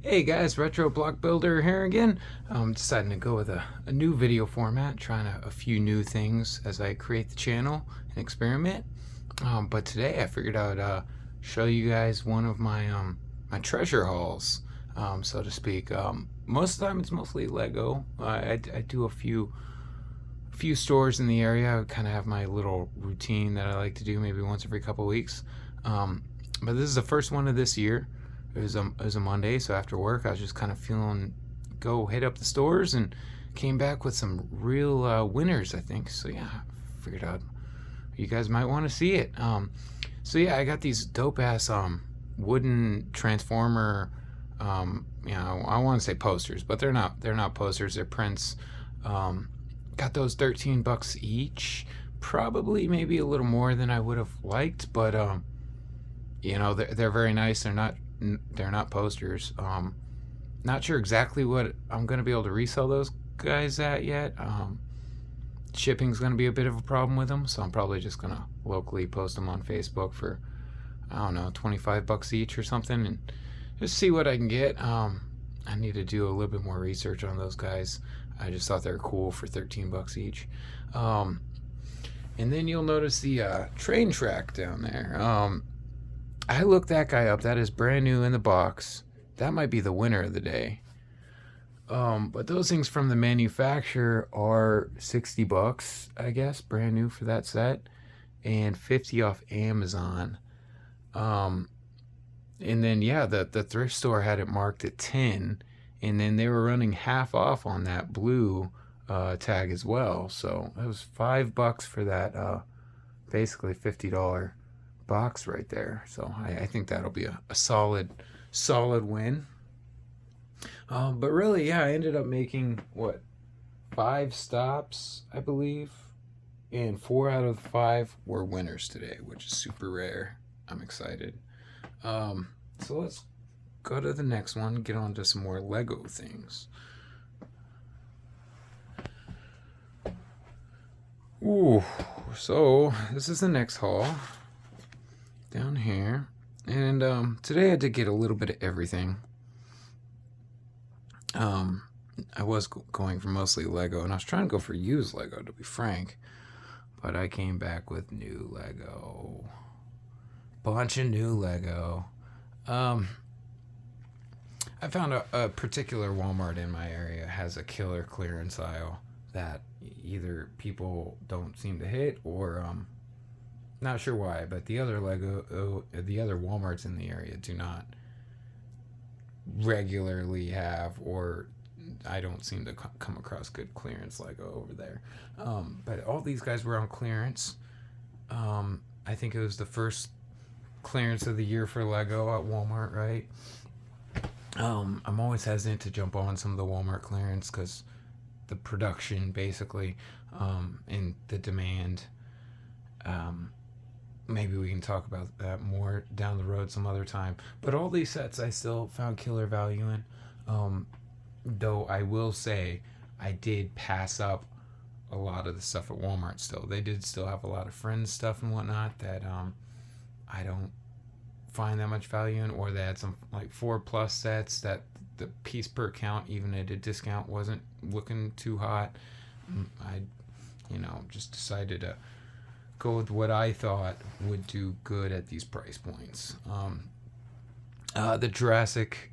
Hey guys, Retro Block Builder here again. I'm deciding to go with a new video format, trying a few new things as I create the channel and experiment. But today I figured I'd show you guys one of my treasure hauls, so to speak. Most of the time it's mostly Lego. I do a few stores in the area. I kind of have my little routine that I like to do maybe once every couple weeks. But this is the first one of this year. It was a Monday, so after work I was just kind of feeling go hit up the stores and came back with some real winners, I think. So yeah, figured out you guys might want to see it. So yeah, I got these dope ass wooden transformer. I want to say posters, but they're not. They're not posters. They're prints. Got those $13 each. Probably maybe a little more than I would have liked, but they're very nice. They're not posters. Not sure exactly what I'm going to be able to resell those guys at yet. Shipping's going to be a bit of a problem with them, so I'm probably just going to locally post them on Facebook for, I don't know, $25 each or something, and just see what I can get. I need to do a little bit more research on those guys. I just thought they were cool for $13 each. And then you'll notice the train track down there. I looked that guy up. That is brand new in the box. That might be the winner of the day. But those things from the manufacturer are $60, I guess, brand new for that set, and 50 off Amazon. And then yeah, the thrift store had it marked at 10, and then they were running half off on that blue tag as well. So it was $5 for that basically $50 box right there. So I think that'll be a solid win. But really, yeah, I ended up making 5 stops, I believe, and 4 out of the 5 were winners today, which is super rare. I'm excited. So let's go to the next one, get on to some more Lego things. Ooh, so this is the next haul down here, and today I did get a little bit of everything. I was going for mostly Lego, and I was trying to go for used Lego, to be frank, but I came back with new Lego, bunch of new Lego. I found a particular Walmart in my area has a killer clearance aisle that either people don't seem to hit, or not sure why, but the other Walmarts in the area do not regularly have, or I don't seem to come across good clearance Lego over there. But all these guys were on clearance. I think it was the first clearance of the year for Lego at Walmart, right? I'm always hesitant to jump on some of the Walmart clearance because the production, basically, and the demand. Maybe we can talk about that more down the road some other time. But all these sets I still found killer value in. Though I will say I did pass up a lot of the stuff at Walmart still. They did still have a lot of Friends stuff and whatnot that I don't find that much value in, or they had some like 4+ sets that the piece per count, even at a discount, wasn't looking too hot. I just decided to go with what I thought would do good at these price points. The Jurassic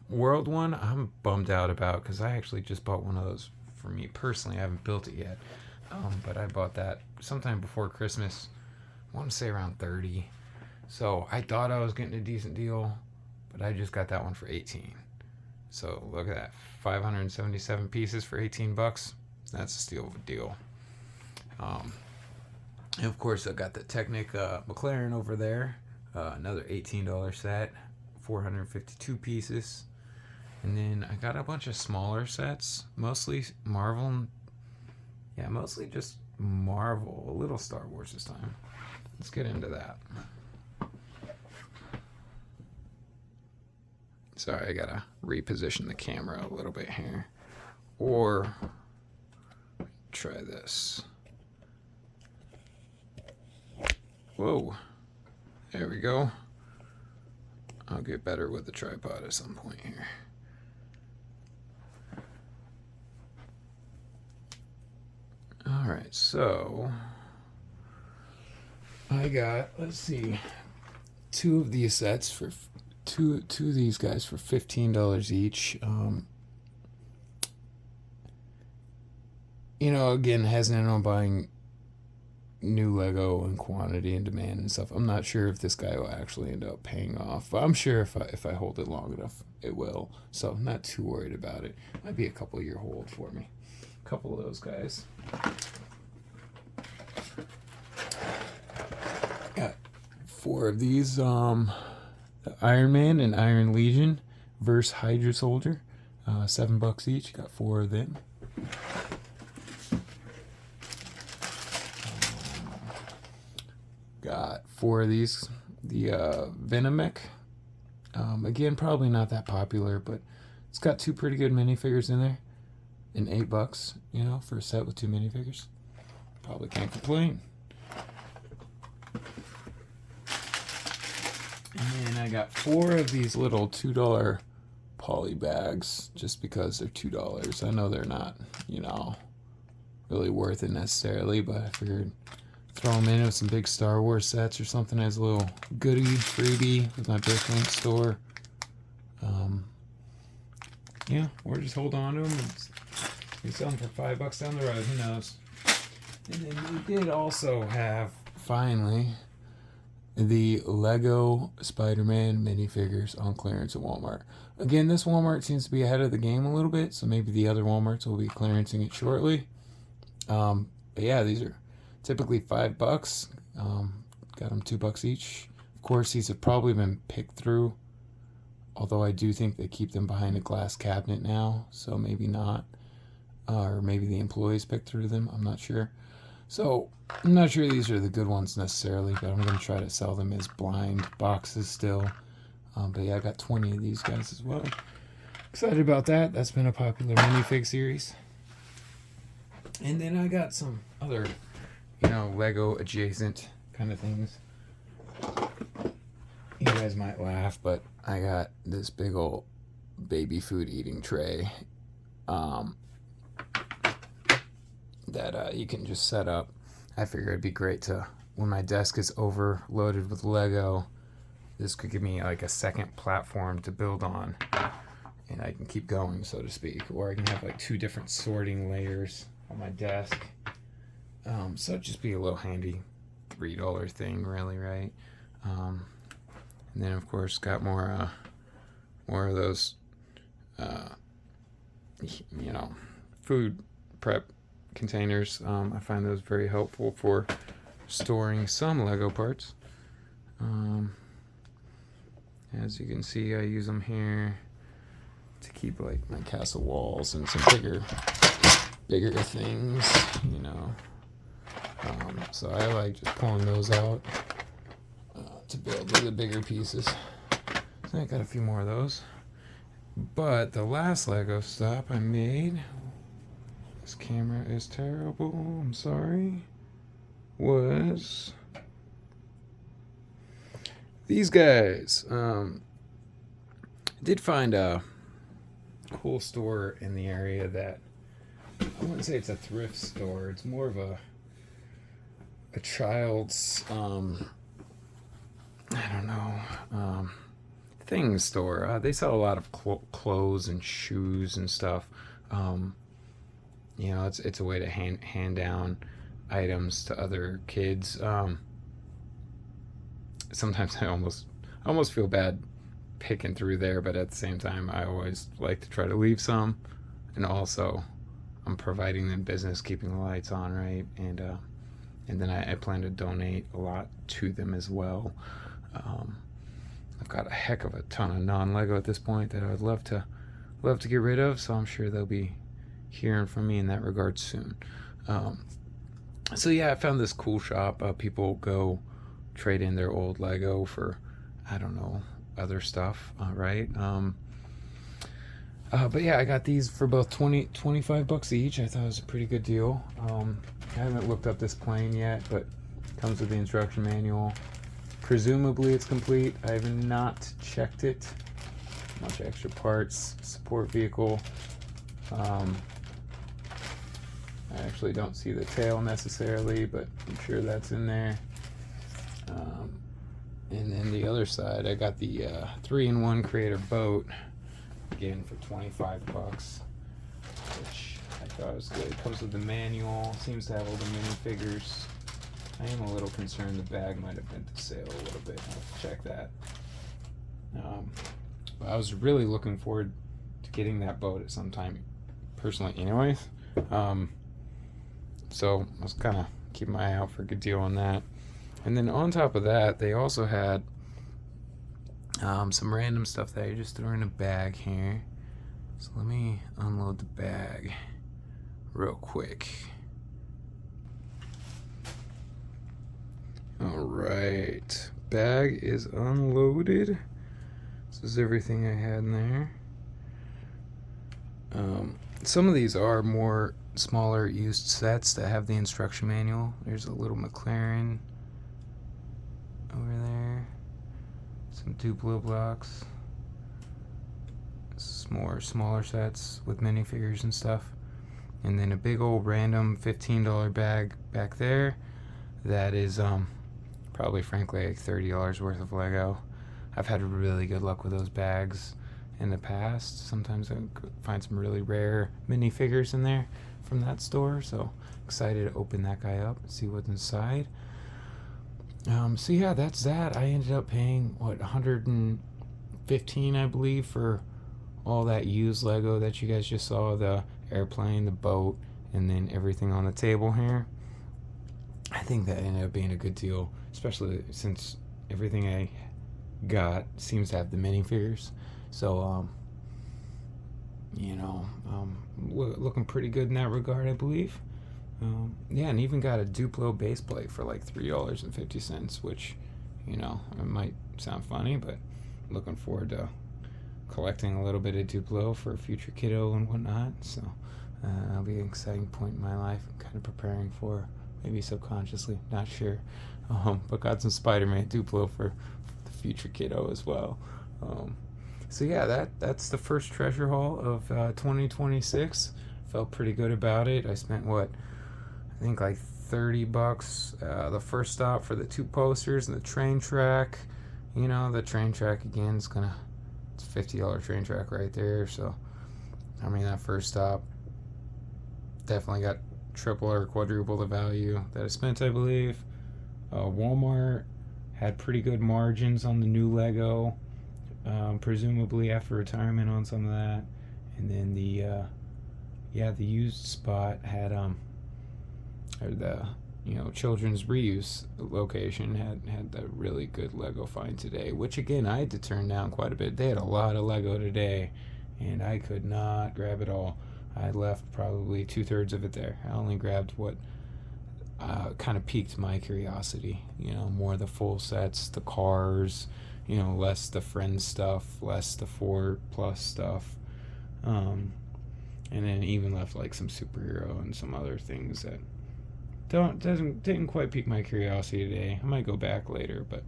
World one, I'm bummed out about because I actually just bought one of those for me personally. I haven't built it yet, but I bought that sometime before Christmas. I want to say around 30. So I thought I was getting a decent deal, but I just got that one for 18. So look at that, 577 pieces for $18. That's a steal of a deal. And of course, I got the Technic McLaren over there, another $18 set, 452 pieces. And then I got a bunch of smaller sets, mostly Marvel. Yeah, mostly just Marvel, a little Star Wars this time. Let's get into that. Sorry, I gotta reposition the camera a little bit here. Or try this. Whoa. There we go. I'll get better with the tripod at some point here. All right, so I got, let's see, two of these sets for two of these guys for $15 each. You know, again, hesitant on buying new Lego in quantity and demand and stuff. I'm not sure if this guy will actually end up paying off, but I'm sure if I hold it long enough, it will. So I'm not too worried about it. Might be a couple year hold for me. A couple of those guys. Got 4 of these. The Iron Man and Iron Legion versus Hydra Soldier. $7 each. Got 4 of them. Got 4 of these. The Venomech. Again, probably not that popular, but it's got 2 pretty good minifigures in there. And $8, you know, for a set with 2 minifigures. Probably can't complain. And I got 4 of these little $2 poly bags just because they're $2. I know they're not, you know, really worth it necessarily, but I figured throw them in with some big Star Wars sets or something as a little goodie freebie with my Bricklink store. Yeah, or just hold on to them and we sell them for $5 down the road. Who knows? And then we did also have finally the Lego Spider-Man minifigures on clearance at Walmart. Again, this Walmart seems to be ahead of the game a little bit, so maybe the other Walmarts will be clearancing it shortly. But yeah, these are typically $5. Got them $2 each. Of course, these have probably been picked through, although I do think they keep them behind a glass cabinet now, so maybe not. Or maybe the employees picked through them, I'm not sure. So, I'm not sure these are the good ones necessarily, but I'm going to try to sell them as blind boxes still. But yeah, I got 20 of these guys as well. Excited about that. That's been a popular minifig series. And then I got some other, you know, Lego adjacent kind of things. You guys might laugh, but I got this big old baby food eating tray. That you can just set up. I figure it'd be great to, when my desk is overloaded with Lego, this could give me like a second platform to build on, and I can keep going, so to speak. Or I can have like 2 different sorting layers on my desk. So it'd just be a little handy $3 thing, really, right? And then of course got more of those, you know, food prep containers. I find those very helpful for storing some Lego parts. As you can see, I use them here to keep like my castle walls and some bigger things, you know. So I like just pulling those out to build the bigger pieces. So I got a few more of those. But the last Lego stop I made, this camera is terrible, I'm sorry, was these guys. I did find a cool store in the area that, I wouldn't say it's a thrift store, it's more of a child's, I don't know, things store. They sell a lot of clothes and shoes and stuff. You know, it's a way to hand down items to other kids. Sometimes I almost feel bad picking through there, but at the same time, I always like to try to leave some, and also I'm providing them business, keeping the lights on, right? And then I plan to donate a lot to them as well. I've got a heck of a ton of non-Lego at this point that I would love to get rid of, so I'm sure they'll be hearing from me in that regard soon. So yeah, I found this cool shop. People go trade in their old Lego for, I don't know, other stuff, right? But yeah, I got these for both $25 each. I thought it was a pretty good deal. I haven't looked up this plane yet, but it comes with the instruction manual. Presumably it's complete. I have not checked it. A bunch of extra parts, support vehicle. I actually don't see the tail necessarily, but I'm sure that's in there. And then the other side, I got the 3-in-1 Creator boat, again for 25 bucks, which I thought was good. It comes with the manual, seems to have all the minifigures. I am a little concerned the bag might have been to sale a little bit. I'll have to check that. But I was really looking forward to getting that boat at some time, personally anyways. So I was kind of keeping my eye out for a good deal on that. And then on top of that, they also had some random stuff that I just threw in a bag here. So let me unload the bag real quick. Alright, bag is unloaded. This is everything I had in there. Some of these are more smaller used sets that have the instruction manual. There's a little McLaren over there. Some Duplo blocks. Some more smaller sets with minifigures and stuff. And then a big old random $15 bag back there. That is probably frankly like $30 worth of Lego. I've had really good luck with those bags in the past. Sometimes I find some really rare minifigures in there from that store, so excited to open that guy up and see what's inside. So yeah, that's that. I ended up paying what, $115 I believe for all that used Lego that you guys just saw, the airplane, the boat, and then everything on the table here. I think that ended up being a good deal, especially since everything I got seems to have the minifigures. So, looking pretty good in that regard, I believe. Yeah, and even got a Duplo base plate for like $3.50, which, it might sound funny, but looking forward to collecting a little bit of Duplo for a future kiddo and whatnot. So, that'll be an exciting point in my life. I'm kind of preparing for, maybe subconsciously, not sure. But got some Spider-Man Duplo for the future kiddo as well. So yeah, that's the first treasure haul of 2026. Felt pretty good about it. I spent I think like $30. The first stop for the 2 posters and the train track. The train track again it's a $50 train track right there. So I mean, that first stop definitely got triple or quadruple the value that I spent, I believe. Walmart had pretty good margins on the new Lego. Presumably after retirement on some of that. And then the used spot had children's reuse location had the really good Lego find today, which again I had to turn down quite a bit. They had a lot of Lego today and I could not grab it all. I left probably 2/3 of it there. I only grabbed what kind of piqued my curiosity, more of the full sets, the cars, less the Friends stuff, less the 4+ stuff, and then even left like some superhero and some other things that didn't quite pique my curiosity today. I might go back later, but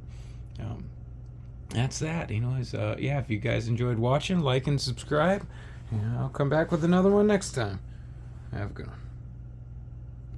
that's that. If you guys enjoyed watching, like and subscribe, and I'll come back with another one next time. Have a good one.